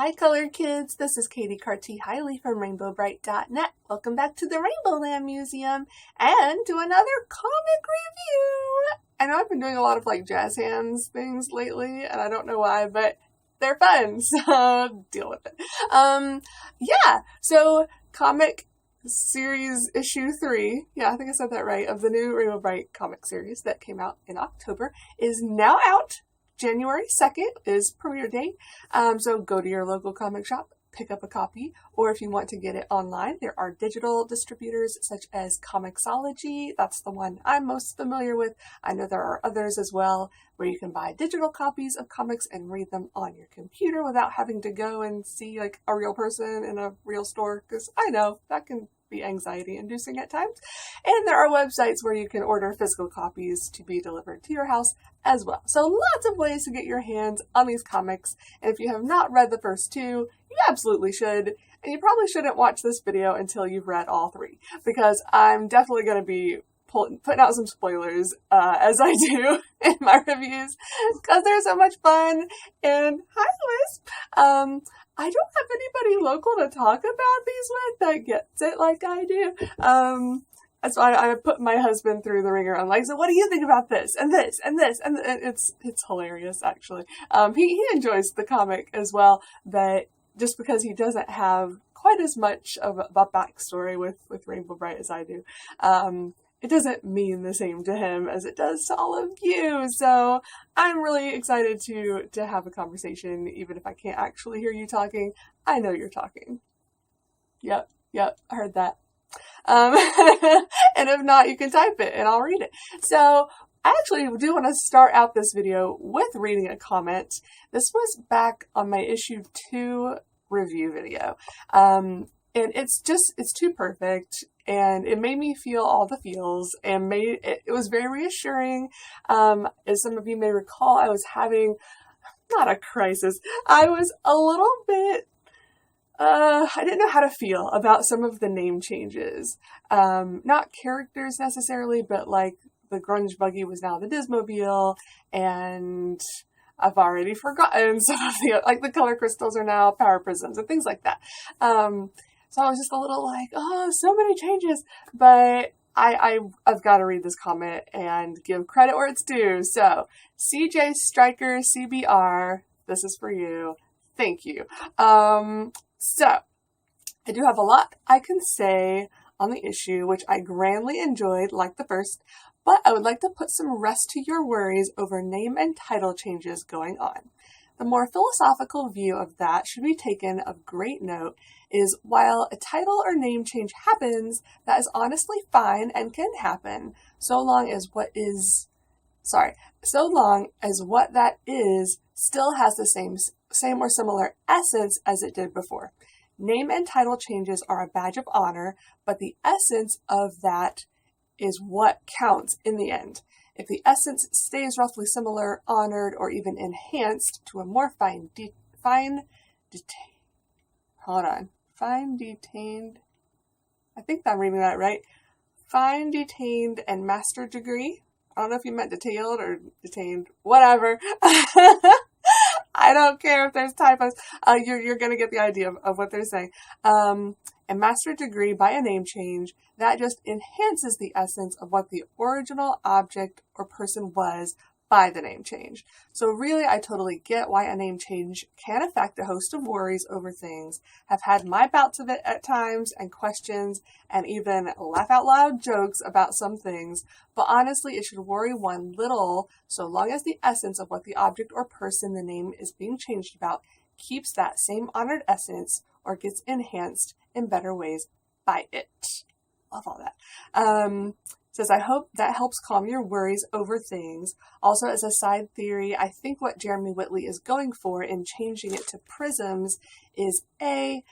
Hi colored kids, this is Katie Carty-Hiley from RainbowBrite.net. Welcome back to the Rainbow Land Museum and to another comic review. I know I've been doing a lot of like jazz hands things lately and I don't know why, but they're fun, so deal with it. So comic series issue 3, I think I said that right, of the new Rainbow Brite comic series that came out in October is now out. January 2nd is premiere date, so go to your local comic shop, pick up a copy, or if you want to get it online, there are digital distributors such as Comixology. That's the one I'm most familiar with. I know there are others as well where you can buy digital copies of comics and read them on your computer without having to go and see like a real person in a real store, because I know that can be anxiety inducing at times. And there are websites where you can order physical copies to be delivered to your house as well. So lots of ways to get your hands on these comics. And if you have not read the first 2, you absolutely should. And you probably shouldn't watch this video until you've read all 3, because I'm definitely going to be putting out some spoilers as I do in my reviews, because they're so much fun. And hi, Lisp! I don't have anybody local to talk about these with that gets it like I do. That's why I put my husband through the ringer. I'm like, so what do you think about this and this and this? And it's hilarious, actually. He enjoys the comic as well, but just because he doesn't have quite as much of a backstory with Rainbow Brite as I do, it doesn't mean the same to him as it does to all of you. So I'm really excited to have a conversation, even if I can't actually hear you talking. I know you're talking. Yep, I heard that. And if not, you can type it and I'll read it. So I actually do want to start out this video with reading a comment. This was back on my issue 2 review video. And it's too perfect, and it made me feel all the feels, and it was very reassuring. As some of you may recall, I was having, not a crisis, I was a little bit, I didn't know how to feel about some of the name changes. Not characters necessarily, but like the grunge buggy was now the Dismobile, and I've already forgotten some of the color crystals are now power prisms and things like that. So I was just a little like, oh, so many changes, but I've got to read this comment and give credit where it's due. So CJ Striker CBR, this is for you. Thank you. So I do have a lot I can say on the issue, which I grandly enjoyed, like the first, but I would like to put some rest to your worries over name and title changes going on. The more philosophical view of that should be taken of great note is while a title or name change happens, that is honestly fine and can happen, so long as what that is still has the same or similar essence as it did before. Name and title changes are a badge of honor, but the essence of that is what counts in the end. If the essence stays roughly similar, honored, or even enhanced to a more fine detained, I think I'm reading that right, fine detained and master degree. I don't know if you meant detailed or detained, whatever. I don't care if there's typos. You're going to get the idea of what they're saying. A master degree by a name change, that just enhances the essence of what the original object or person was by the name change. So really, I totally get why a name change can affect a host of worries over things. Have had my bouts of it at times, and questions, and even laugh out loud jokes about some things, but honestly, it should worry one little, so long as the essence of what the object or person the name is being changed about keeps that same honored essence or gets enhanced in better ways by it. Love all that. Says, I hope that helps calm your worries over things. Also, as a side theory, I think what Jeremy Whitley is going for in changing it to prisms is A,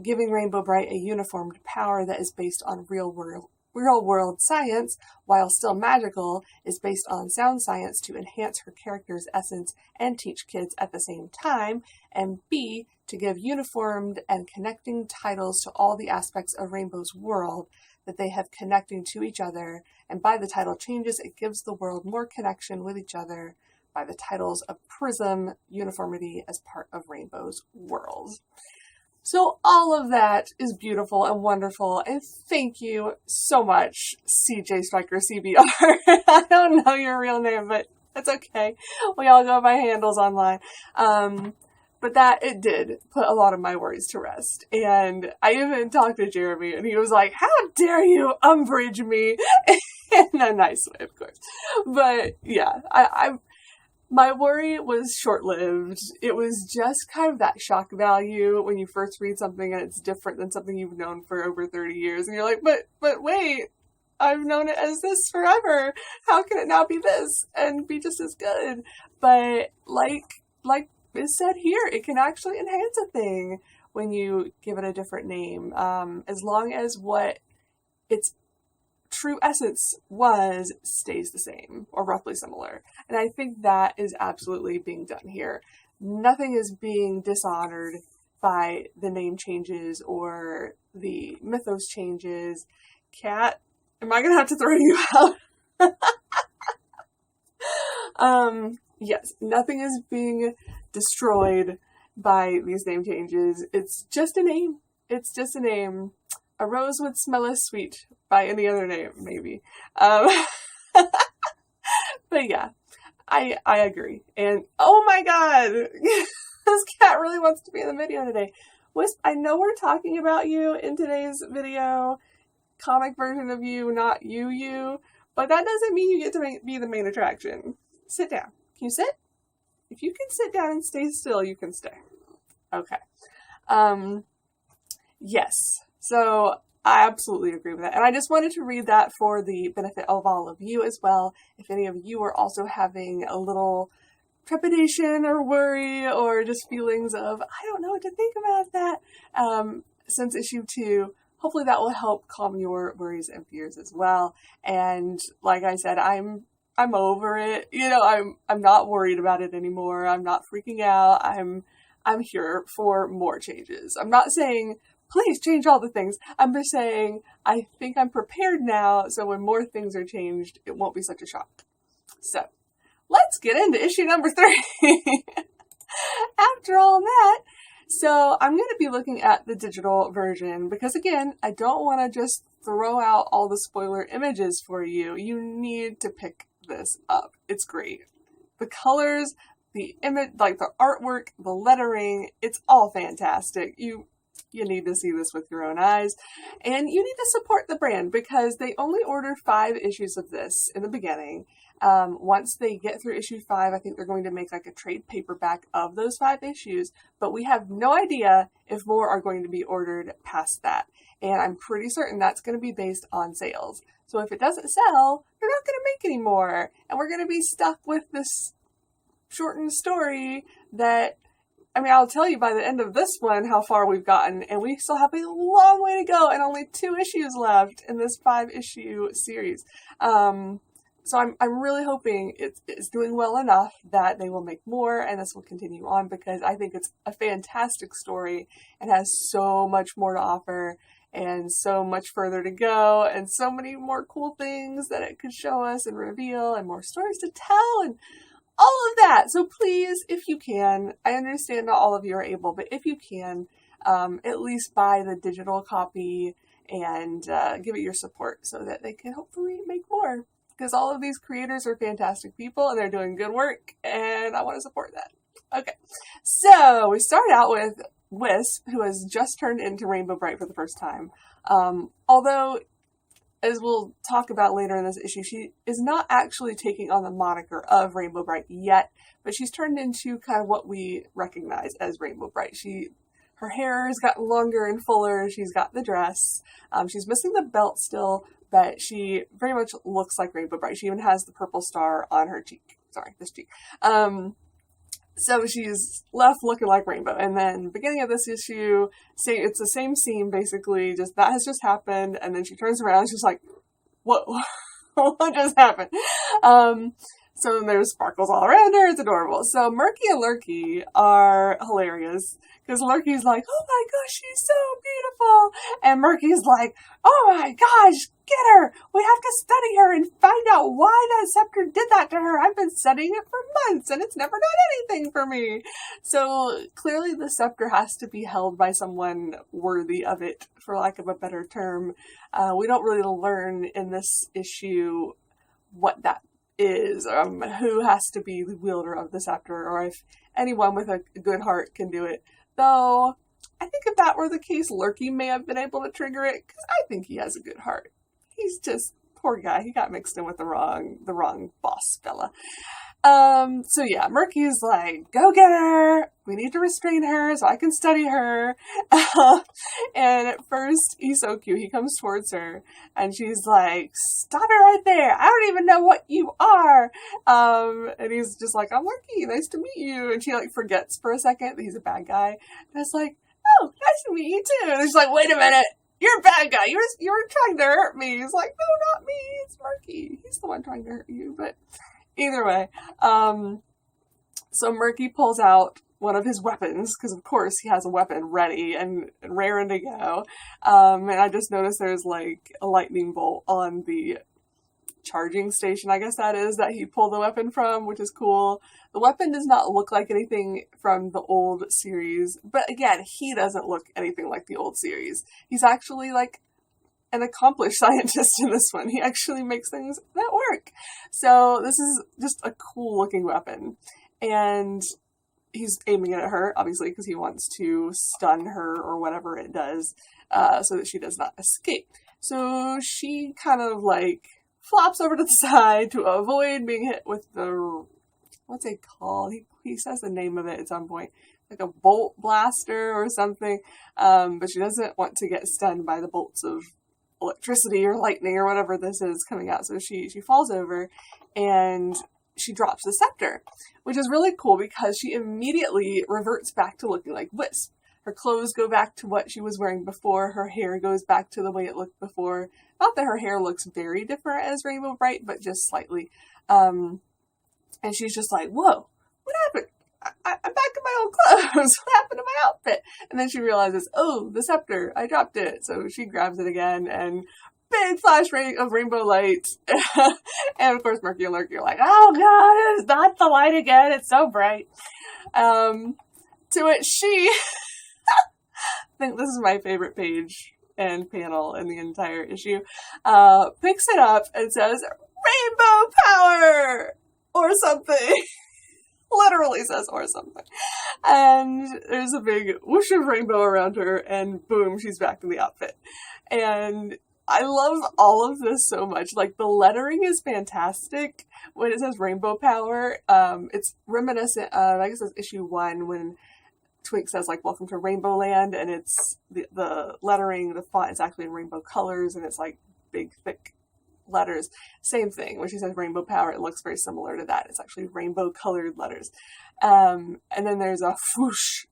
giving Rainbow Brite a uniformed power that is based on real world science, while still magical, is based on sound science to enhance her character's essence and teach kids at the same time, and B, to give uniformed and connecting titles to all the aspects of Rainbow's world that they have connecting to each other, and by the title changes, it gives the world more connection with each other by the titles of Prism, Uniformity as part of Rainbow's world. So all of that is beautiful and wonderful, and thank you so much, CJ Striker CBR. I don't know your real name, but that's okay. We all go by handles online. But that, it did put a lot of my worries to rest. And I even talked to Jeremy, and he was like, how dare you umbrage me? In a nice way, of course. But yeah, my worry was short-lived. It was just kind of that shock value when you first read something and it's different than something you've known for over 30 years. And you're like, but wait, I've known it as this forever. How can it now be this and be just as good? But like is said here, it can actually enhance a thing when you give it a different name, as long as what its true essence stays the same or roughly similar. And I think that is absolutely being done here. Nothing is being dishonored by the name changes or the mythos changes. Cat, am I gonna have to throw you out? Yes, nothing is being destroyed by these name changes. It's just a name. It's just a name. A rose would smell as sweet by any other name, maybe. But yeah, I agree. And oh my god, this cat really wants to be in the video today. Wisp, I know we're talking about you in today's video, comic version of you, not you, but that doesn't mean you get to be the main attraction. Sit down. Can you sit? If you can sit down and stay still, you can stay. Okay. Yes. So I absolutely agree with that. And I just wanted to read that for the benefit of all of you as well. If any of you are also having a little trepidation or worry or just feelings of, I don't know what to think about that, since issue 2, hopefully that will help calm your worries and fears as well. And like I said, I'm over it. You know, I'm not worried about it anymore. I'm not freaking out. I'm here for more changes. I'm not saying, please change all the things. I'm just saying, I think I'm prepared now, so when more things are changed, it won't be such a shock. So, let's get into issue number 3. After all that, so I'm going to be looking at the digital version, because again, I don't want to just throw out all the spoiler images for you. You need to pick this up. It's great. The colors, the image, like the artwork, the lettering, it's all fantastic. You need to see this with your own eyes, and you need to support the brand because they only ordered 5 issues of this in the beginning. Once they get through issue 5, I think they're going to make like a trade paperback of those 5 issues, but we have no idea if more are going to be ordered past that. And I'm pretty certain that's going to be based on sales. So if it doesn't sell, they're not going to make any more. And we're going to be stuck with this shortened story that, I mean, I'll tell you by the end of this one how far we've gotten, and we still have a long way to go and only 2 issues left in this 5-issue series. So I'm really hoping it's doing well enough that they will make more and this will continue on, because I think it's a fantastic story and has so much more to offer and so much further to go and so many more cool things that it could show us and reveal and more stories to tell and all of that. So please, if you can, I understand not all of you are able, but if you can, at least buy the digital copy and give it your support so that they can hopefully make more. Because all of these creators are fantastic people and they're doing good work, and I want to support that. Okay, so we start out with Wisp, who has just turned into Rainbow Brite for the first time. Although, as we'll talk about later in this issue, she is not actually taking on the moniker of Rainbow Brite yet, but she's turned into kind of what we recognize as Rainbow Brite. Her hair has gotten longer and fuller, she's got the dress, she's missing the belt still, but she very much looks like Rainbow Brite. She even has the purple star on her cheek. Sorry, this cheek. So she's left looking like Rainbow. And then beginning of this issue, it's the same scene basically, just that has just happened, and then she turns around and she's like, whoa, what just happened? So there's sparkles all around her, it's adorable. So Murky and Lurky are hilarious, because Lurky's like, oh my gosh, she's so beautiful, and Murky's like, oh my gosh, get her! We have to study her and find out why that scepter did that to her. I've been studying it for months and it's never done anything for me. So clearly the scepter has to be held by someone worthy of it, for lack of a better term. We don't really learn in this issue what that is, who has to be the wielder of the scepter, or if anyone with a good heart can do it. Though, I think if that were the case, Lurky may have been able to trigger it, because I think he has a good heart. He's just, poor guy, he got mixed in with the wrong boss fella. So yeah, Murky's like, go get her! We need to restrain her so I can study her. And at first, he's so cute. He comes towards her, and she's like, stop it right there! I don't even know what you are! And he's just like, I'm Lurky, nice to meet you. And she like forgets for a second that he's a bad guy. And it's like, oh, nice to meet you too. And she's like, wait a minute! You're a bad guy! You were trying to hurt me! He's like, no, not me! It's Murky! He's the one trying to hurt you, but... Either way, so Murky pulls out one of his weapons, because of course he has a weapon ready and raring to go, and I just noticed there's like a lightning bolt on the charging station, I guess that is, that he pulled the weapon from, which is cool. The weapon does not look like anything from the old series, but again, he doesn't look anything like the old series. He's actually like an accomplished scientist in this one. He actually makes things that work. So this is just a cool looking weapon. And he's aiming it at her, obviously, because he wants to stun her or whatever it does, so that she does not escape. So she kind of like flops over to the side to avoid being hit with the, what's it called? He says the name of it at some point. Like a bolt blaster or something. But she doesn't want to get stunned by the bolts of electricity or lightning or whatever this is coming out. So she falls over and she drops the scepter, which is really cool because she immediately reverts back to looking like Wisp. Her clothes go back to what she was wearing before. Her hair goes back to the way it looked before. Not that her hair looks very different as Rainbow Brite, but just slightly. And she's just like, whoa, what happened? I'm back in my old clothes. What happened to my outfit? And then she realizes, oh, the scepter. I dropped it. So she grabs it again and big flash of rainbow light. And of course, Murky and Lurky are like, oh god, it's not the light again. It's so bright. To which she, I think this is my favorite page and panel in the entire issue, picks it up and says, rainbow power! Or something. Literally says or something. And there's a big whoosh of rainbow around her, and boom, she's back in the outfit. And I love all of this so much. Like, the lettering is fantastic when it says rainbow power. It's reminiscent of, I guess it's issue 1 when Twink says, like, welcome to Rainbow Land, and it's the lettering, the font is actually in rainbow colors, and it's like big, thick letters. Same thing. When she says rainbow power, it looks very similar to that. It's actually rainbow colored letters. And then there's a whoosh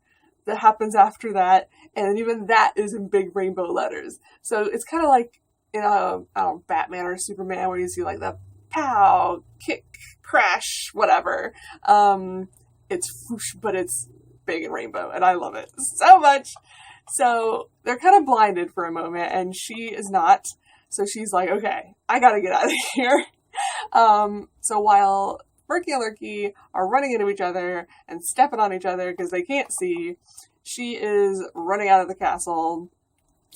that happens after that, and even that is in big rainbow letters. So it's kind of like, you know, I don't know, Batman or Superman, where you see like the pow, kick, crash, whatever. It's whoosh, but it's big and rainbow, and I love it so much. So they're kind of blinded for a moment, and she is not. So she's like, okay, I gotta get out of here. So while Murky and Lurky are running into each other and stepping on each other because they can't see, she is running out of the castle,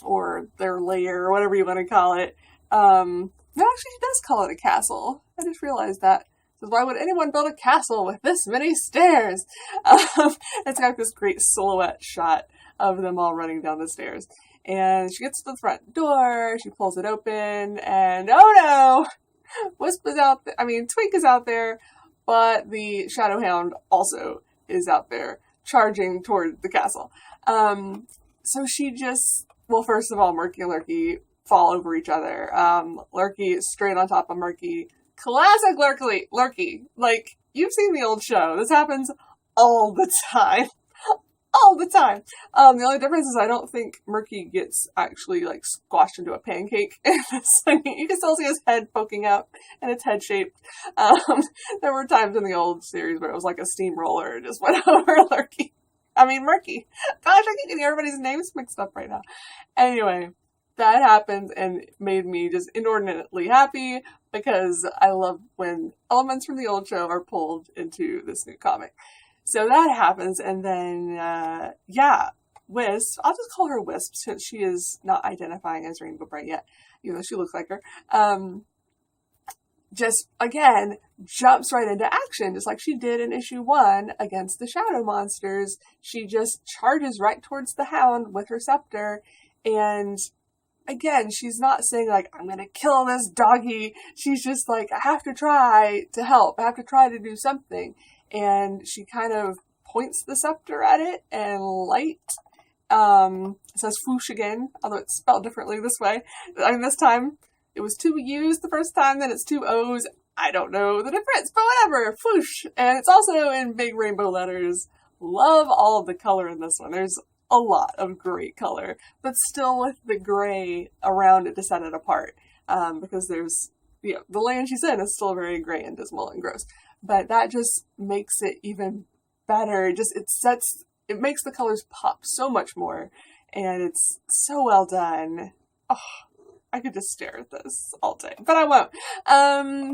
or their lair, or whatever you want to call it. No, actually, she does call it a castle. I just realized that. So why would anyone build a castle with this many stairs? It's got this great silhouette shot of them all running down the stairs. And she gets to the front door, she pulls it open, and oh no! Wisp is out there, Twink is out there, but the Shadow Hound also is out there, charging toward the castle. So she just, well, first of all, Murky and Lurky fall over each other. Lurky is straight on top of Murky. Classic Lurky. Like, you've seen the old show. This happens all the time. All the time. The only difference is I don't think Murky gets actually like squashed into a pancake. You can still see his head poking out and it's head shaped. There were times in the old series where it was like a steamroller and just went over Murky. Gosh, I keep getting everybody's names mixed up right now. Anyway, that happens and made me just inordinately happy because I love when elements from the old show are pulled into this new comic. So that happens, and then, Wisp, I'll just call her Wisp since she is not identifying as Rainbow Brite yet, even though she looks like her, just, again, jumps right into action, just like she did in issue 1 against the shadow monsters. She just charges right towards the Hound with her scepter, and again, she's not saying, like, I'm gonna kill this doggy. She's just like, I have to try to help. I have to try to do something. And she kind of points the scepter at it, and light, it says whoosh again, although it's spelled differently this way. I mean, this time, it was 2 U's the first time, then it's 2 O's. I don't know the difference, but whatever, whoosh. And it's also in big rainbow letters. Love all of the color in this one. There's a lot of great color, but still with the gray around it to set it apart. Because there's, the land she's in is still very gray and dismal and gross. But that just makes it even better. It makes the colors pop so much more. And it's so well done. Oh, I could just stare at this all day, but I won't.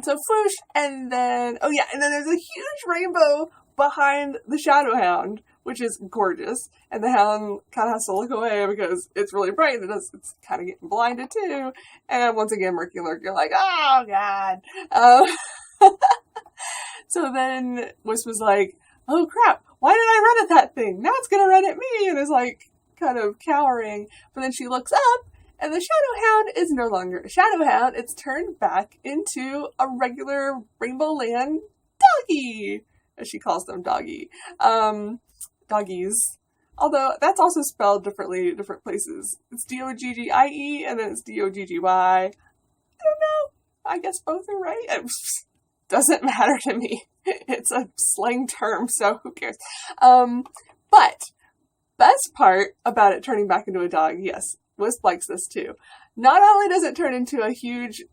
So whoosh, and then there's a huge rainbow behind the Shadow Hound, which is gorgeous. And the Hound kind of has to look away because it's really bright and it's kind of getting blinded too. And once again, Murky Lurk, you're like, oh god. So then Wisp was like, oh crap, why did I run at that thing? Now it's gonna run at me, and is like kind of cowering. But then she looks up, and the Shadow Hound is no longer a Shadow Hound. It's turned back into a regular Rainbow Land doggy, as she calls them, doggies. Although that's also spelled differently in different places. It's D-O-G-G-I-E, and then it's D-O-G-G-Y. I don't know. I guess both are right. It doesn't matter to me. It's a slang term, so who cares? But best part about it turning back into a dog, yes, Wisp likes this too. Not only does it turn into a huge,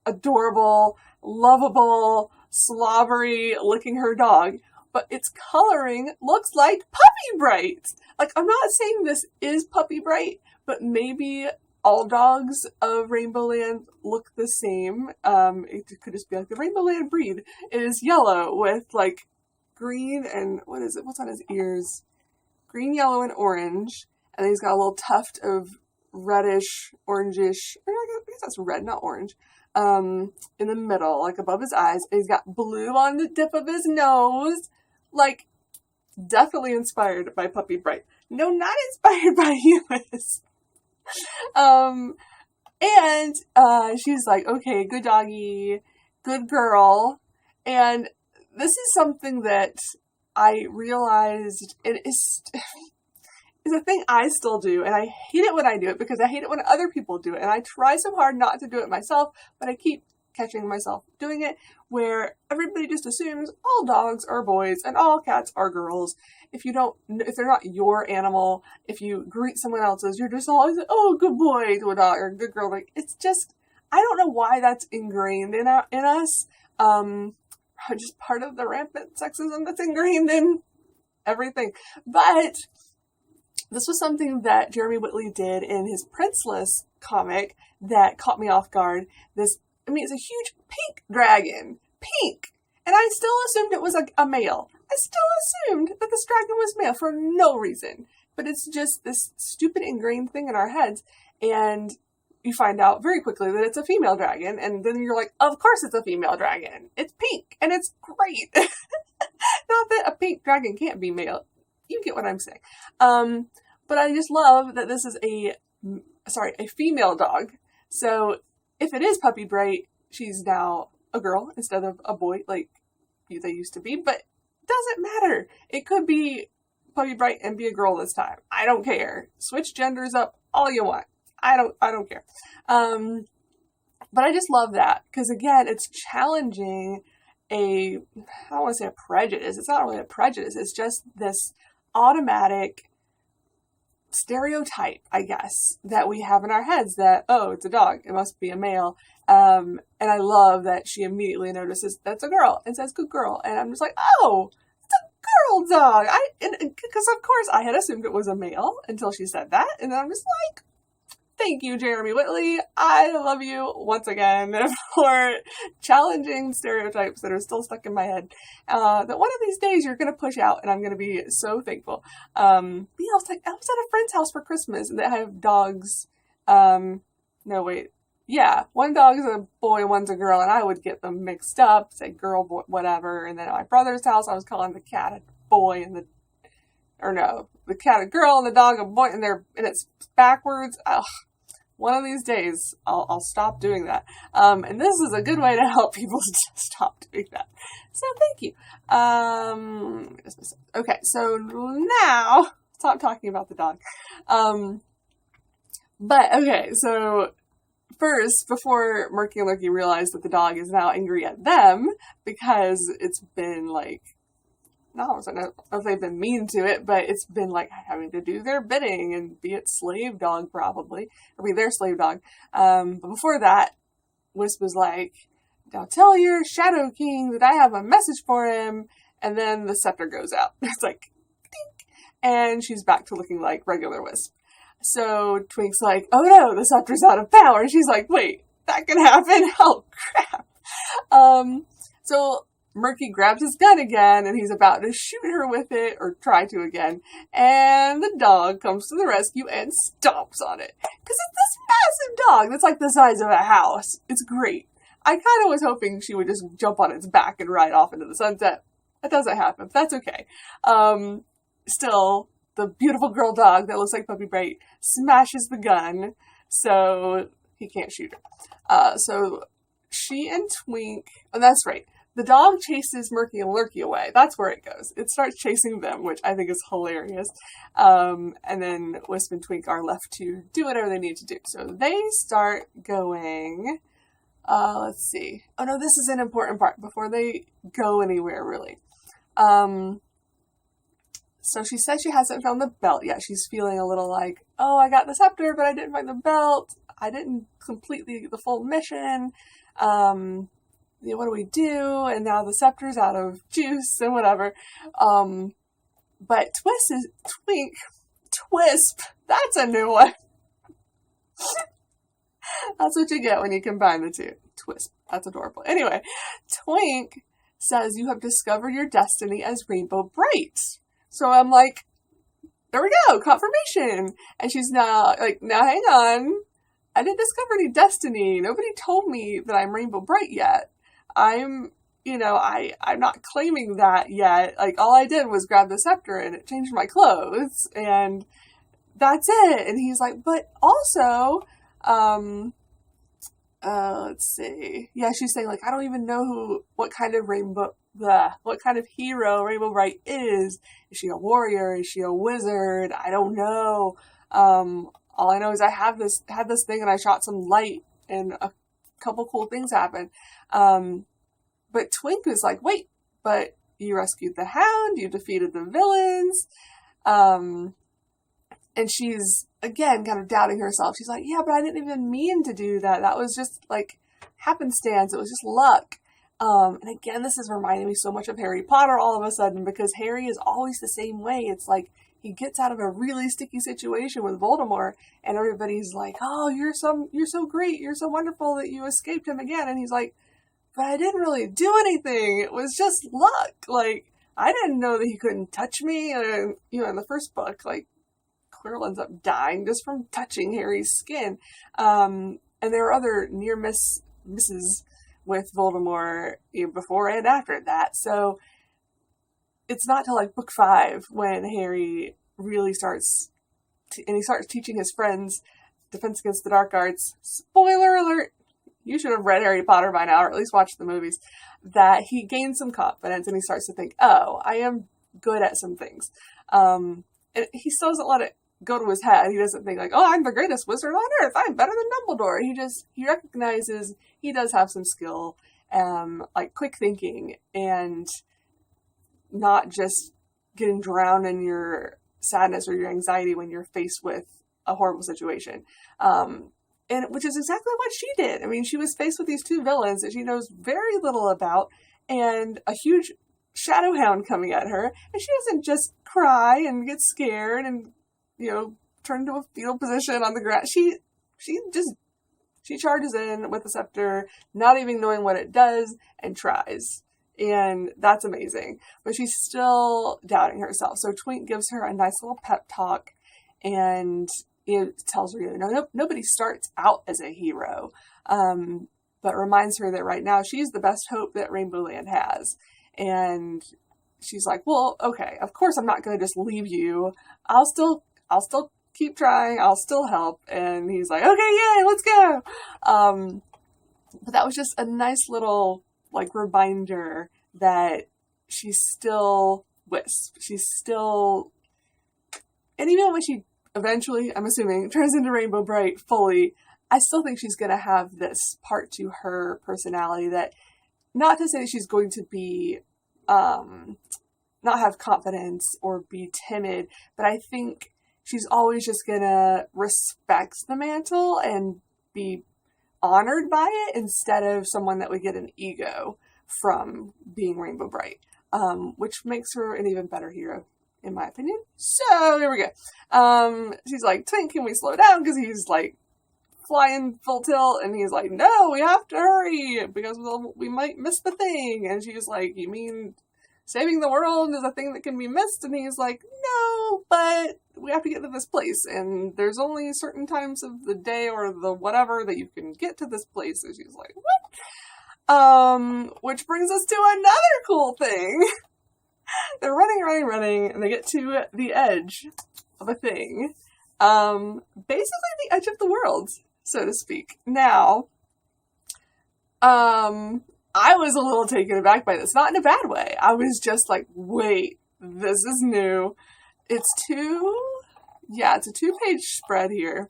adorable, lovable, slobbery, licking her dog, but its coloring looks like Puppy Brite. Like, I'm not saying this is Puppy Brite, but maybe all dogs of Rainbow Land look the same. It could just be like the Rainbow Land breed. It is yellow with like green and what's on his ears? Green, yellow, and orange. And then he's got a little tuft of reddish, orangish, I guess that's red, not orange, in the middle, like above his eyes. And he's got blue on the tip of his nose. Like, definitely inspired by Puppy Brite. No, not inspired by Wisp. And she's like, okay, good doggy, good girl. And this is something that I realized is a thing I still do, and I hate it when I do it because I hate it when other people do it, and I try so hard not to do it myself, but I keep catching myself doing it, where everybody just assumes all dogs are boys and all cats are girls. If they're not your animal, if you greet someone else's, you're just always like, oh, good boy to a dog or good girl. Like, it's just, I don't know why that's ingrained in us. Just part of the rampant sexism that's ingrained in everything. But this was something that Jeremy Whitley did in his Princeless comic that caught me off guard. It's a huge pink dragon. Pink! And I still assumed it was a male. I still assumed that this dragon was male for no reason. But it's just this stupid ingrained thing in our heads. And you find out very quickly that it's a female dragon. And then you're like, of course it's a female dragon. It's pink. And it's great. Not that a pink dragon can't be male. You get what I'm saying. But I just love that this is a female dog. So if it is Puppy Brite, she's now a girl instead of a boy like they used to be. But it doesn't matter. It could be Puppy Brite and be a girl this time. I don't care. Switch genders up all you want. I don't care. But I just love that because again, it's challenging I don't want to say a prejudice. It's not really a prejudice. It's just this automatic stereotype, I guess, that we have in our heads that, oh, it's a dog. It must be a male. And I love that she immediately notices that's a girl and says, good girl. And I'm just like, oh, it's a girl dog. Because of course I had assumed it was a male until she said that. And then I'm just like, thank you, Jeremy Whitley. I love you once again for challenging stereotypes that are still stuck in my head. That one of these days you're going to push out, and I'm going to be so thankful. I was at a friend's house for Christmas, and they have dogs. No, wait. Yeah, one dog is a boy, one's a girl, and I would get them mixed up, say girl, boy, whatever. And then at my brother's house, I was calling the cat a boy and the cat a girl and the dog a boy, and it's backwards. Ugh. One of these days, I'll stop doing that. And this is a good way to help people stop doing that. So thank you. Okay, so now stop talking about the dog. But okay, so first, before Murky and Lurky realize that the dog is now angry at them because it's been like, I don't know if they've been mean to it, but it's been like having to do their bidding and be its slave dog probably, or be their slave dog. But before that, Wisp was like, now tell your Shadow King that I have a message for him, and then the scepter goes out. It's like, dink, and she's back to looking like regular Wisp. So Twink's like, oh no, the scepter's out of power. And she's like, wait, that can happen? Oh crap. So Murky grabs his gun again, and he's about to shoot her with it, or try to again. And the dog comes to the rescue and stomps on it. Because it's this massive dog that's like the size of a house. It's great. I kind of was hoping she would just jump on its back and ride off into the sunset. That doesn't happen. That's okay. Still, the beautiful girl dog that looks like Puppy Brite smashes the gun, so he can't shoot her. So she and Twink, and that's right, the dog chases Murky and Lurky away. That's where it goes. It starts chasing them, which I think is hilarious. And then Wisp and Twink are left to do whatever they need to do. So they start going, let's see. Oh no, this is an important part before they go anywhere, really. So she says she hasn't found the belt yet. She's feeling a little like, oh, I got the scepter, but I didn't find the belt. I didn't complete the full mission. What do we do? And now the scepter's out of juice and whatever. But Twisp, that's a new one. That's what you get when you combine the two. Twisp, that's adorable. Anyway, Twink says you have discovered your destiny as Rainbow Brite. So I'm like, there we go, confirmation. And she's now like, now hang on. I didn't discover any destiny. Nobody told me that I'm Rainbow Brite yet. I'm not claiming that yet. Like, all I did was grab the scepter and it changed my clothes. And that's it. And he's like, but also, let's see. Yeah, she's saying, like, I don't even know what kind of hero Rainbow Brite is. Is she a warrior? Is she a wizard? I don't know. All I know is I had this thing and I shot some light and a couple cool things happened. But Twink is like, wait, but you rescued the Hound, you defeated the villains. And she's, again, kind of doubting herself. She's like, yeah, but I didn't even mean to do that. That was just, like, happenstance. It was just luck. And again, this is reminding me so much of Harry Potter all of a sudden, because Harry is always the same way. It's like, he gets out of a really sticky situation with Voldemort, and everybody's like, oh, you're so great, you're so wonderful that you escaped him again. And he's like, but I didn't really do anything. It was just luck. Like, I didn't know that he couldn't touch me. And, in the first book, like, Quirrell ends up dying just from touching Harry's skin. And there are other near misses with Voldemort before and after that. So it's not till like book 5 when Harry really starts teaching his friends Defense Against the Dark Arts. Spoiler alert! You should have read Harry Potter by now, or at least watched the movies. That he gains some confidence and he starts to think, oh, I am good at some things. And he still doesn't let it go to his head. He doesn't think like, oh, I'm the greatest wizard on earth. I'm better than Dumbledore. He recognizes he does have some skill, like quick thinking, and not just getting drowned in your sadness or your anxiety when you're faced with a horrible situation. And which is exactly what she did. I mean, she was faced with these two villains that she knows very little about, and a huge shadow hound coming at her, and she doesn't just cry and get scared and, turn into a fetal position on the ground. She she charges in with the scepter, not even knowing what it does, and tries. And that's amazing. But she's still doubting herself. So Twink gives her a nice little pep talk and it tells her, nobody starts out as a hero. But reminds her that right now she's the best hope that Rainbow Land has. And she's like, well, okay, of course I'm not going to just leave you. I'll still keep trying. I'll still help. And he's like, okay, yay, let's go. But that was just a nice little reminder that she's still Wisp. She's still, and even when she eventually, I'm assuming, turns into Rainbow Brite fully, I still think she's going to have this part to her personality that, not to say that she's going to be, not have confidence or be timid, but I think she's always just going to respect the mantle and be honored by it instead of someone that would get an ego from being Rainbow Brite, which makes her an even better hero, in my opinion. So, here we go. She's like, Twink, can we slow down? Because he's flying full tilt, and he's like, no, we have to hurry because we might miss the thing. And she's like, you mean saving the world is a thing that can be missed? And he's like, no, but we have to get to this place, and there's only certain times of the day or the whatever that you can get to this place. And she's like, what? Which brings us to another cool thing. They're running, and they get to the edge of a thing. Basically the edge of the world, so to speak. Now, I was a little taken aback by this, not in a bad way. I was just like, wait, this is new. It's a 2-page spread here.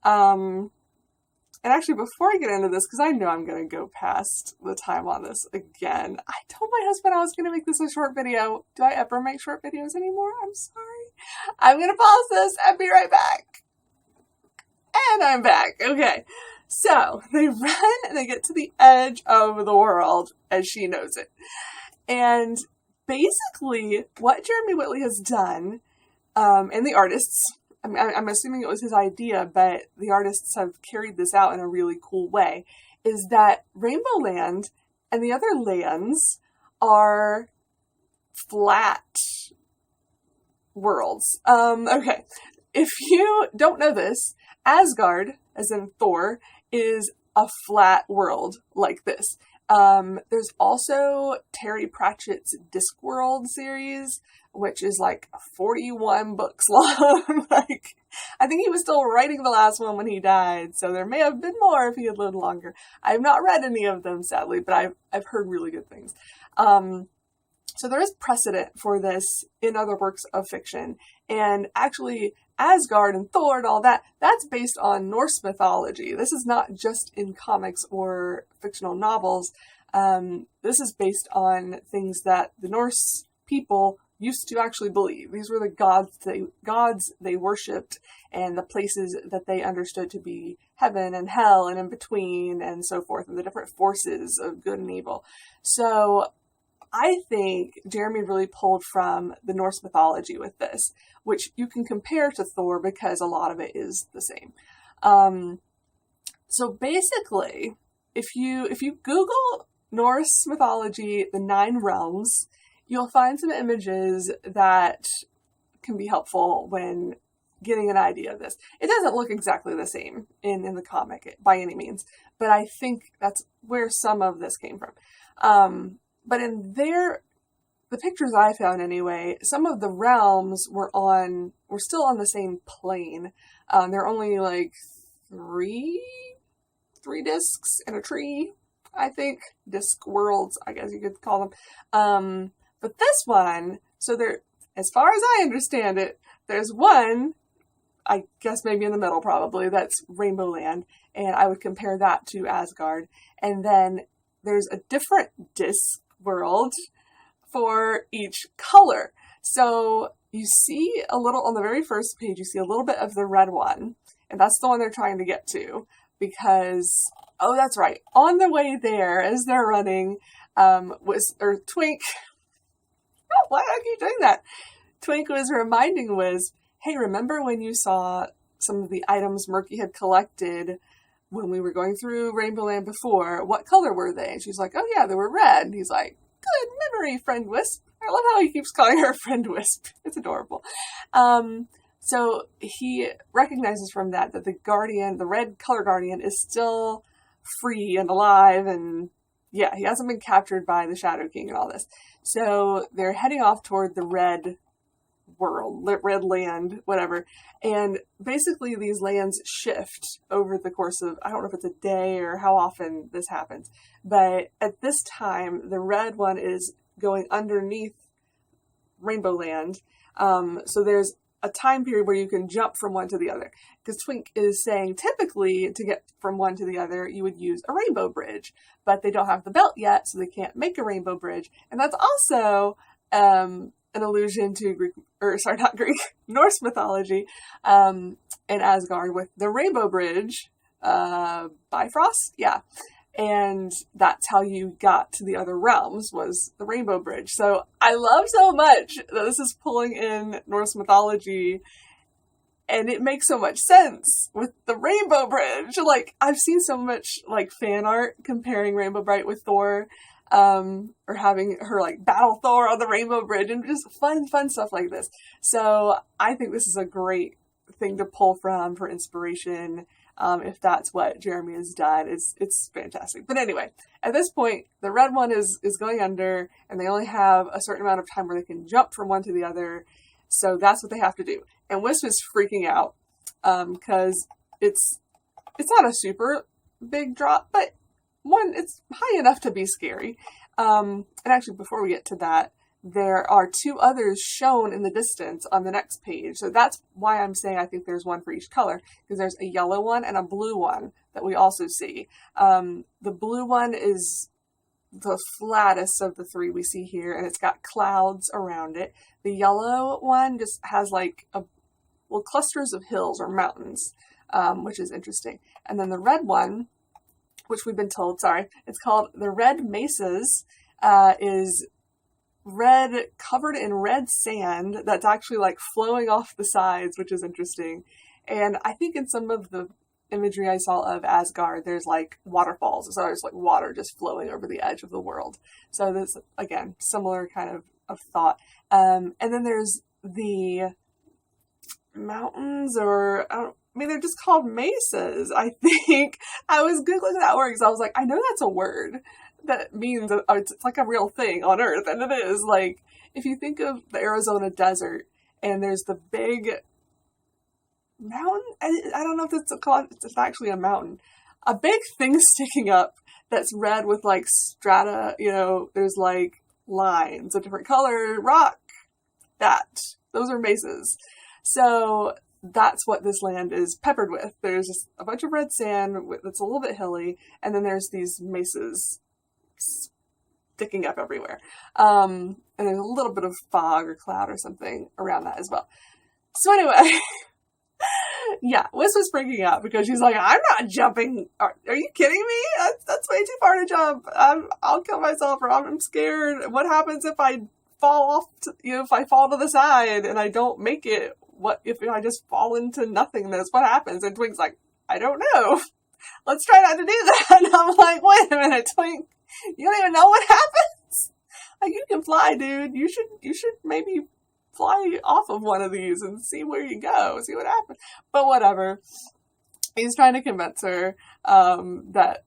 And actually, before I get into this, because I know I'm going to go past the time on this again, I told my husband I was going to make this a short video. Do I ever make short videos anymore? I'm sorry. I'm going to pause this and be right back. And I'm back. Okay. So, they run and they get to the edge of the world as she knows it. And basically, what Jeremy Whitley has done, and the artists, I'm assuming it was his idea, but the artists have carried this out in a really cool way, is that Rainbow Land and the other lands are flat worlds. Okay. If you don't know this, Asgard, as in Thor, is a flat world like this. There's also Terry Pratchett's Discworld series, which is 41 books long. I think he was still writing the last one when he died, so there may have been more if he had lived longer. I've not read any of them, sadly, but I've heard really good things. So there is precedent for this in other works of fiction, and actually Asgard and Thor and all that, that's based on Norse mythology. This is not just in comics or fictional novels. This is based on things that the Norse people used to actually believe. These were the gods they worshipped, and the places that they understood to be heaven and hell and in between and so forth, and the different forces of good and evil. So I think Jeremy really pulled from the Norse mythology with this, which you can compare to Thor because a lot of it is the same. So basically, if you Google Norse mythology, the 9 realms, you'll find some images that can be helpful when getting an idea of this. It doesn't look exactly the same in the comic by any means, but I think that's where some of this came from. But in the pictures I found anyway, some of the realms were still on the same plane. They're only three discs and a tree, I think. Disc worlds, I guess you could call them. But this one, so there, as far as I understand it, there's one, I guess maybe in the middle probably, that's Rainbow Land, and I would compare that to Asgard. And then there's a different disc world for each color. So you see a little, on the very first page, you see a little bit of the red one, and that's the one they're trying to get to, because, oh, that's right, on the way there, as they're running, Twink, why do I keep doing that? Twink was reminding Wiz, hey, remember when you saw some of the items Murky had collected when we were going through Rainbow Land before. What color were they? And she's like, oh yeah, they were red. And he's like, good memory, Friend Wisp. I love how he keeps calling her Friend Wisp. It's adorable. So he recognizes from that the guardian, the red color guardian, is still free and alive, and yeah, he hasn't been captured by the Shadow King and all this. So they're heading off toward the red world, red land, whatever. And basically these lands shift over the course of, I don't know if it's a day or how often this happens, but at this time, the red one is going underneath Rainbow Land. So there's a time period where you can jump from one to the other. Because Twink is saying typically to get from one to the other, you would use a rainbow bridge, but they don't have the belt yet, so they can't make a rainbow bridge. And that's also an allusion to Norse mythology, in Asgard with the rainbow bridge, Bifrost, yeah. And that's how you got to the other realms, was the rainbow bridge. So I love so much that this is pulling in Norse mythology, and it makes so much sense with the rainbow bridge. Like, I've seen so much like fan art comparing Rainbow Brite with Thor, or having her like battle Thor on the rainbow bridge, and just fun stuff like this. So I think this is a great thing to pull from for inspiration. If that's what Jeremy has done, it's fantastic. But anyway, at this point, the red one is going under, and they only have a certain amount of time where they can jump from one to the other. So that's what they have to do. And Wisp is freaking out, because it's not a super big drop, but one, it's high enough to be scary. And actually, before we get to that, there are two others shown in the distance on the next page. So that's why I'm saying I think there's one for each color, because there's a yellow one and a blue one that we also see. The blue one is the flattest of the three we see here, and it's got clouds around it. The yellow one just has like clusters of hills or mountains, which is interesting. And then the red one, which we've been told, it's called the Red Mesas, is red, covered in red sand that's actually like flowing off the sides, which is interesting. And I think in some of the imagery I saw of Asgard, there's like waterfalls. So there's like water just flowing over the edge of the world. So this, again, similar kind of thought. And then there's the mountains, or they're just called mesas, I think. I was Googling that word because I was like, I know that's a word that means it's like a real thing on Earth, and it is. Like, if you think of the Arizona desert, and there's the big mountain, I don't know if it's actually a mountain, a big thing sticking up that's red with like strata, there's like lines of different color, rock, those are mesas. So that's what this land is peppered with. There's just a bunch of red sand that's a little bit hilly, and then there's these mesas sticking up everywhere. And there's a little bit of fog or cloud or something around that as well. So anyway, yeah, Wisp was freaking out because she's like, I'm not jumping. Are you kidding me? That's way too far to jump. I'll kill myself, or I'm scared. What happens if I fall off, if I fall to the side and I don't make it? What if I just fall into nothingness? What happens? And Twink's like, I don't know. Let's try not to do that. And I'm like, wait a minute, Twink. You don't even know what happens? Like, you can fly, dude. You should maybe fly off of one of these and see where you go, see what happens. But whatever. He's trying to convince her that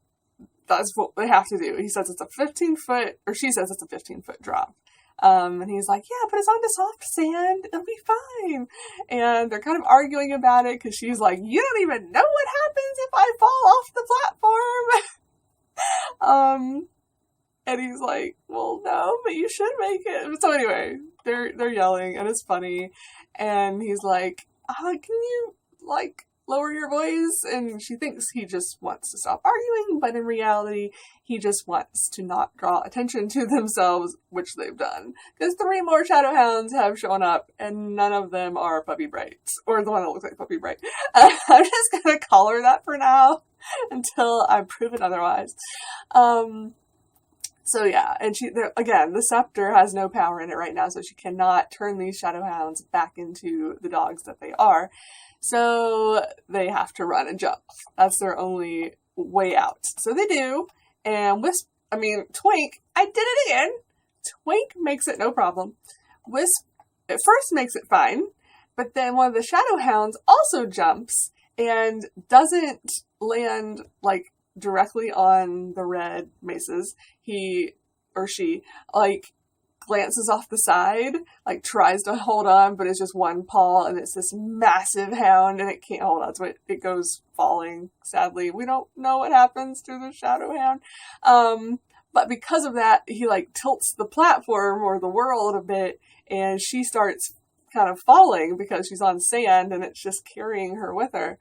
that's what they have to do. He says it's a 15-foot, or she says it's a 15-foot drop. And he's like, yeah, but it's on the soft sand. It'll be fine. And they're kind of arguing about it because she's like, you don't even know what happens if I fall off the platform. And he's like, well, no, but you should make it. So anyway, they're yelling, and it's funny. And he's like, can you like lower your voice? And she thinks he just wants to stop arguing, but in reality, he just wants to not draw attention to themselves, which they've done. Because 3 more Shadow Hounds have shown up, and none of them are Puppy Brites, or the one that looks like Puppy Brite. I'm just gonna call her that for now, until I'm proven otherwise. So yeah, and again, the scepter has no power in it right now, so she cannot turn these shadow hounds back into the dogs that they are. So they have to run and jump. That's their only way out. So they do, and Twink, I did it again. Twink makes it no problem. Wisp at first makes it fine, but then one of the shadow hounds also jumps and doesn't land like directly on the red maces. He or she like glances off the side, like tries to hold on, but it's just one paw, and it's this massive hound, and it can't hold on, so it goes falling. Sadly, we don't know what happens to the shadow hound, but because of that, he like tilts the platform or the world a bit, and she starts kind of falling because she's on sand, and it's just carrying her with it.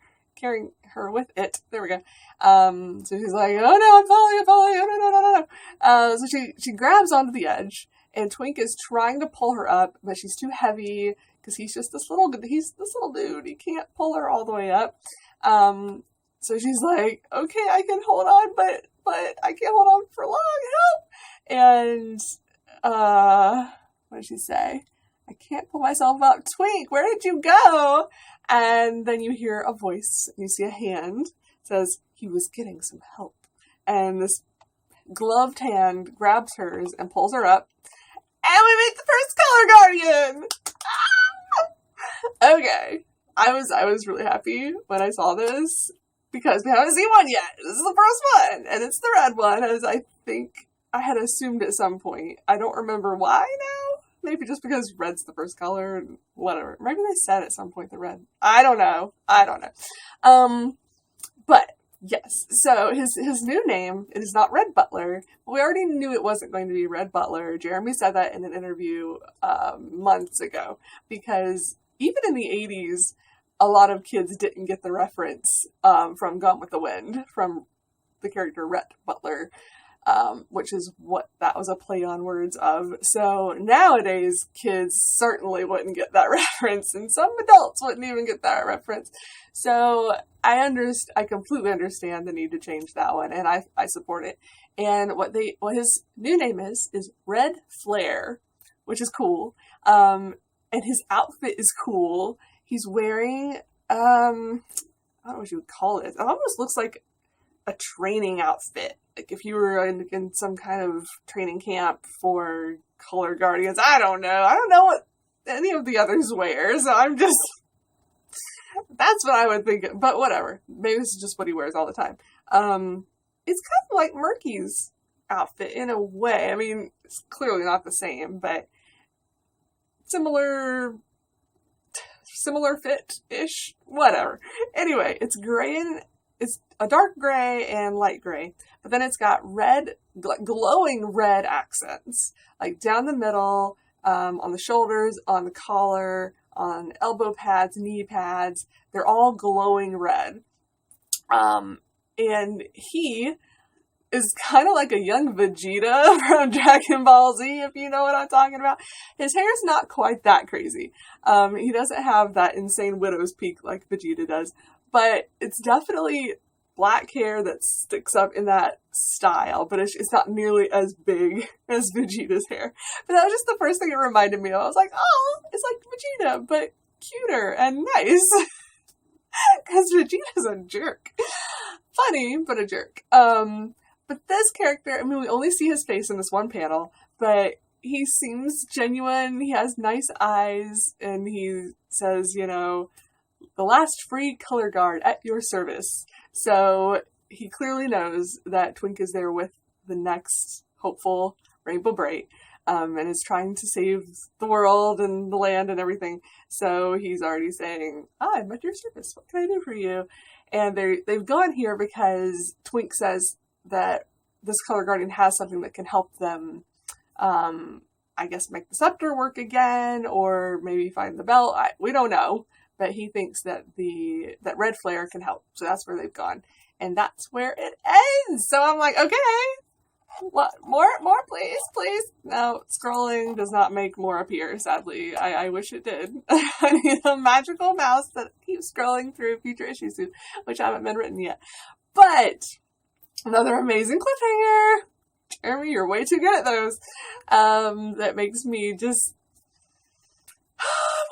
There we go. So she's like, oh no, I'm falling, oh no. So she grabs onto the edge, and Twink is trying to pull her up, but she's too heavy, because he's this little dude. He can't pull her all the way up. So she's like, okay, I can hold on, but I can't hold on for long, help! And, what did she say? I can't pull myself up. Twink, where did you go? And then you hear a voice, and you see a hand. It says, he was getting some help. And this gloved hand grabs hers and pulls her up. And we meet the first color guardian! Okay. I was really happy when I saw this, because we haven't seen one yet. This is the first one, and it's the red one, as I think I had assumed at some point. I don't remember why now. Maybe just because red's the first color, and whatever. Maybe they said at some point the red. I don't know. But yes, so his new name, it is not Red Butler. We already knew it wasn't going to be Red Butler. Jeremy said that in an interview months ago, because even in the 80s, a lot of kids didn't get the reference from Gone with the Wind, from the character Red Butler, which is what that was a play on words of. So nowadays, kids certainly wouldn't get that reference, and some adults wouldn't even get that reference. So I completely understand the need to change that one, and I support it. And what his new name is Red Flare, which is cool. And his outfit is cool. He's wearing, I don't know what you would call it. It almost looks like a training outfit. Like if you were in some kind of training camp for color guardians. I don't know what any of the others wear, so that's what I would think, but whatever. Maybe this is just what he wears all the time. It's kind of like Murky's outfit in a way. I mean, it's clearly not the same, but similar fit-ish, whatever. Anyway, it's gray, and it's a dark gray and light gray, but then it's got red, glowing red accents, like down the middle, on the shoulders, on the collar, on elbow pads, knee pads. They're all glowing red. And he is kind of like a young Vegeta from Dragon Ball Z, if you know what I'm talking about. His hair's not quite that crazy. He doesn't have that insane widow's peak like Vegeta does, but it's definitely black hair that sticks up in that style, but it's not nearly as big as Vegeta's hair. But that was just the first thing it reminded me of. I was like, oh, it's like Vegeta, but cuter and nice. Because Vegeta's a jerk. Funny, but a jerk. But this character, I mean, we only see his face in this one panel, but he seems genuine. He has nice eyes, and he says, the last free color guard at your service. So he clearly knows that Twink is there with the next hopeful Rainbow Brite, and is trying to save the world and the land and everything. So he's already saying, I'm at your service. What can I do for you? And they've gone here because Twink says that this color guardian has something that can help them, I guess, make the scepter work again, or maybe find the belt. We don't know, but he thinks that that red flare can help. So that's where they've gone, and that's where it ends. So I'm like, okay, what more, please. No, scrolling does not make more appear. Sadly, I wish it did. I need a magical mouse that keeps scrolling through future issues, which haven't been written yet. But another amazing cliffhanger. Jeremy, you're way too good at those. That makes me just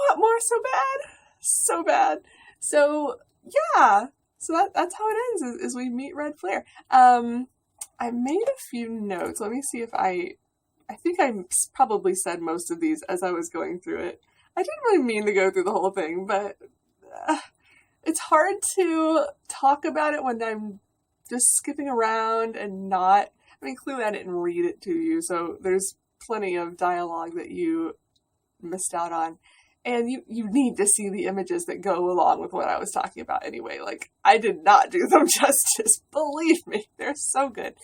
want more so bad. So bad. So, yeah. So that's how it ends, is we meet Red Flare. I made a few notes. Let me see if I think I probably said most of these as I was going through it. I didn't really mean to go through the whole thing, but it's hard to talk about it when I'm just skipping around and not... I mean, clearly I didn't read it to you, so there's plenty of dialogue that you missed out on. And you need to see the images that go along with what I was talking about anyway. Like, I did not do them justice. Believe me, they're so good.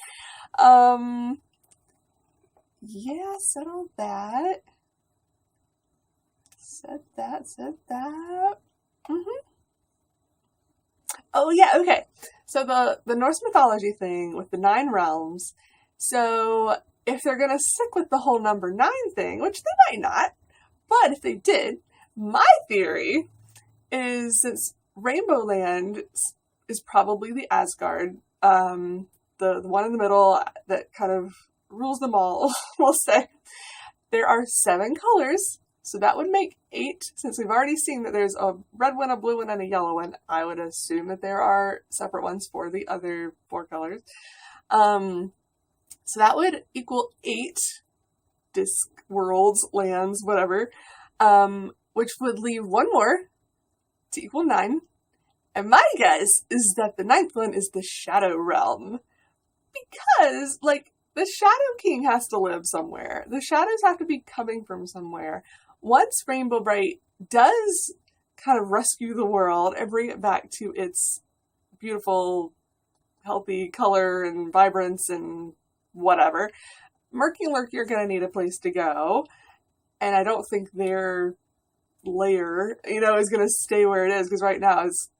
Yeah, said all that. Said that. Oh, yeah, okay. So the Norse mythology thing with the 9 realms. So if they're going to stick with the whole number 9 thing, which they might not, but if they did, my theory is, since Rainbow Land is probably the Asgard, the one in the middle that kind of rules them all, we'll say, there are 7 colors, so that would make 8. Since we've already seen that there's a red one, a blue one, and a yellow one, I would assume that there are separate ones for the other 4 colors. So that would equal 8 disc worlds, lands, whatever. Which would leave one more to equal 9. And my guess is that the 9th one is the Shadow Realm. Because, like, the Shadow King has to live somewhere. The shadows have to be coming from somewhere. Once Rainbow Brite does kind of rescue the world and bring it back to its beautiful, healthy color and vibrance and whatever, Murky and Lurky are going to need a place to go. And I don't think their lair, is going to stay where it is, because right now it's,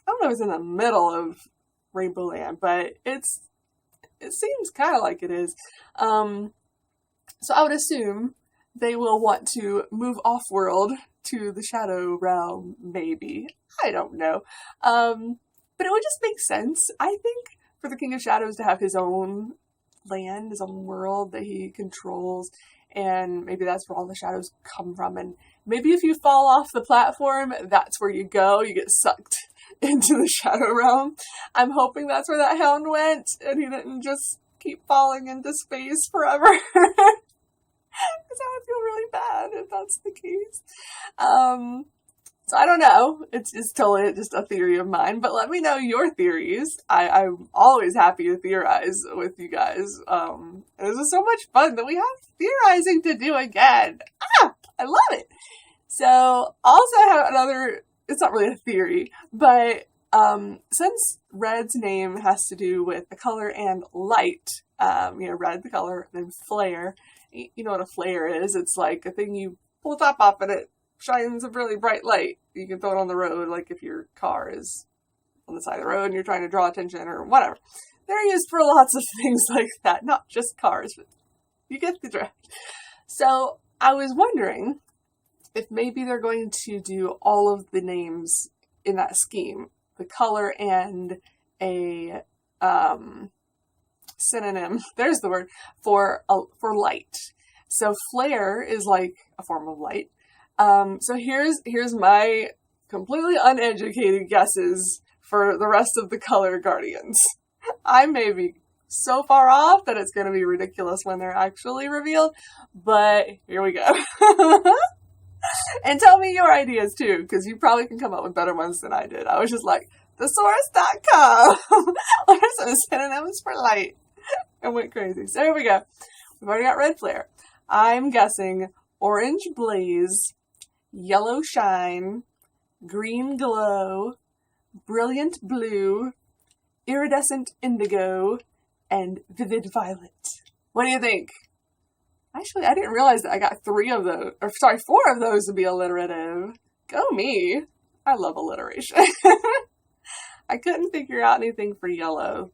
I don't know if it's in the middle of Rainbow Land, but it seems kind of like it is. So I would assume they will want to move off-world to the Shadow Realm, maybe. I don't know. But it would just make sense, I think, for the King of Shadows to have his own land, his own world that he controls. And maybe that's where all the shadows come from. And maybe if you fall off the platform, that's where you go. You get sucked into the Shadow Realm. I'm hoping that's where that hound went, and he didn't just keep falling into space forever. Because I would feel really bad if that's the case. So I don't know. It's totally just a theory of mine, but let me know your theories. I'm always happy to theorize with you guys. This is so much fun that we have theorizing to do again. I love it. So also I have another, it's not really a theory, but since Red's name has to do with the color and light, red the color, then flare. You know what a flare is? It's like a thing you pull the top off and it shines a really bright light. You can throw it on the road, like if your car is on the side of the road and you're trying to draw attention or whatever. They're used for lots of things like that, not just cars, but you get the drift. So I was wondering if maybe they're going to do all of the names in that scheme, the color and a synonym, there's the word, for light. So flare is like a form of light. So here's my completely uneducated guesses for the rest of the color guardians. I may be so far off that it's going to be ridiculous when they're actually revealed, but here we go. And tell me your ideas too, because you probably can come up with better ones than I did. I was just like, thesaurus.com. What are some synonyms for light? And went crazy. So here we go. We've already got red flare. I'm guessing orange blaze, yellow shine, green glow, brilliant blue, iridescent indigo, and vivid violet. What do you think? Actually, I didn't realize that I got 4 of those to be alliterative. Go me. I love alliteration. I couldn't figure out anything for yellow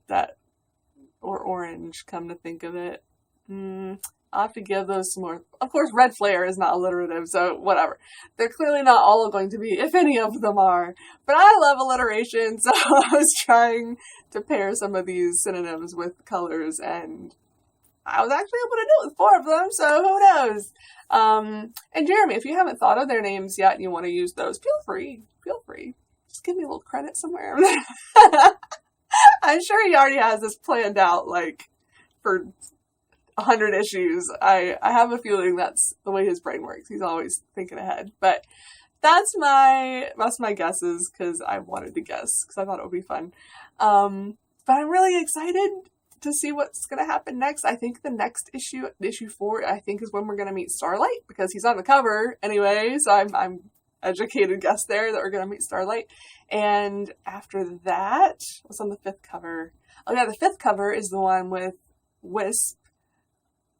or orange, come to think of it. I'll have to give those some more. Of course, red flare is not alliterative, so whatever. They're clearly not all going to be, if any of them are. But I love alliteration, so I was trying to pair some of these synonyms with colors, and I was actually able to do it with 4 of them, so who knows? And Jeremy, if you haven't thought of their names yet and you want to use those, feel free. Feel free. Just give me a little credit somewhere. I'm sure he already has this planned out, like, for 100 issues. I have a feeling that's the way his brain works. He's always thinking ahead. But that's my guesses, because I wanted to guess, because I thought it would be fun. But I'm really excited to see what's going to happen next. I think the next issue 4, I think, is when we're going to meet Starlight, because he's on the cover anyway, so I'm educated guess there that we're going to meet Starlight. And after that, what's on the 5th cover? Oh yeah, the 5th cover is the one with Wisp,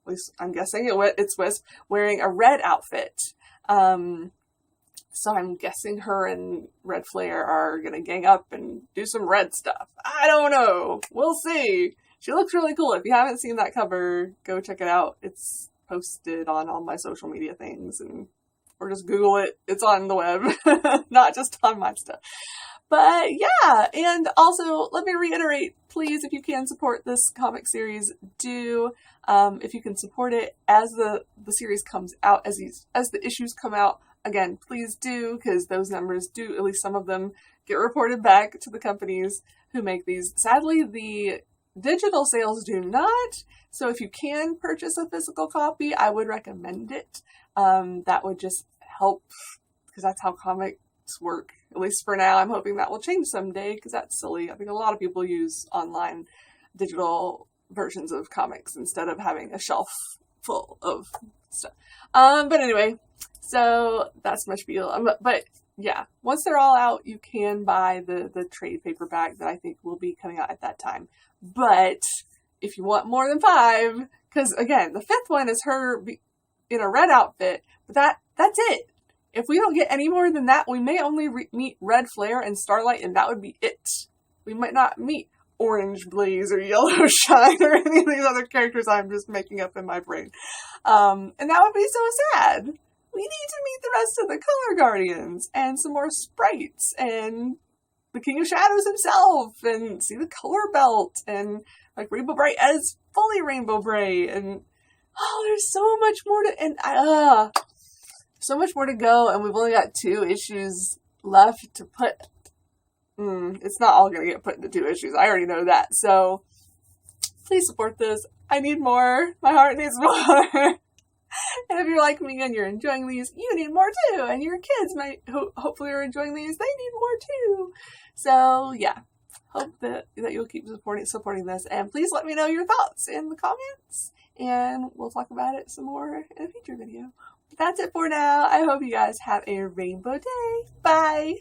at least I'm guessing it's Wisp, wearing a red outfit. So I'm guessing her and Red Flare are going to gang up and do some red stuff. I don't know. We'll see. She looks really cool. If you haven't seen that cover, go check it out. It's posted on all my social media things, or just Google it. It's on the web, not just on my stuff. But yeah, and also let me reiterate, please, if you can support this comic series, do. If you can support it as the series comes out, as the issues come out, again, please do, because those numbers do, at least some of them, get reported back to the companies who make these. Sadly, the digital sales do not, so if you can purchase a physical copy, I would recommend it. That would just help, because that's how comics work, at least for now. I'm hoping that will change someday, because that's silly. I think a lot of people use online digital versions of comics instead of having a shelf full of stuff. But anyway, so that's my spiel. But yeah, once they're all out, you can buy the trade paperback that I think will be coming out at that time. But if you want more than 5, because again, the 5th one is her in a red outfit, but that's it. If we don't get any more than that, we may only meet Red Flare and Starlight, and that would be it. We might not meet Orange Blaze or Yellow Shine or any of these other characters I'm just making up in my brain. And that would be so sad. We need to meet the rest of the Color Guardians and some more sprites and the King of Shadows himself and see the color belt and like Rainbow Brite as fully Rainbow Brite, and there's so much more so much more to go, and we've only got 2 issues left to put. It's not all going to get put into 2 issues. I already know that. So please support this. I need more. My heart needs more. And if you're like me and you're enjoying these, you need more too. And your kids might hopefully are enjoying these. They need more too. So yeah, hope that you'll keep supporting this. And please let me know your thoughts in the comments. And we'll talk about it some more in a future video. But that's it for now. I hope you guys have a rainbow day. Bye.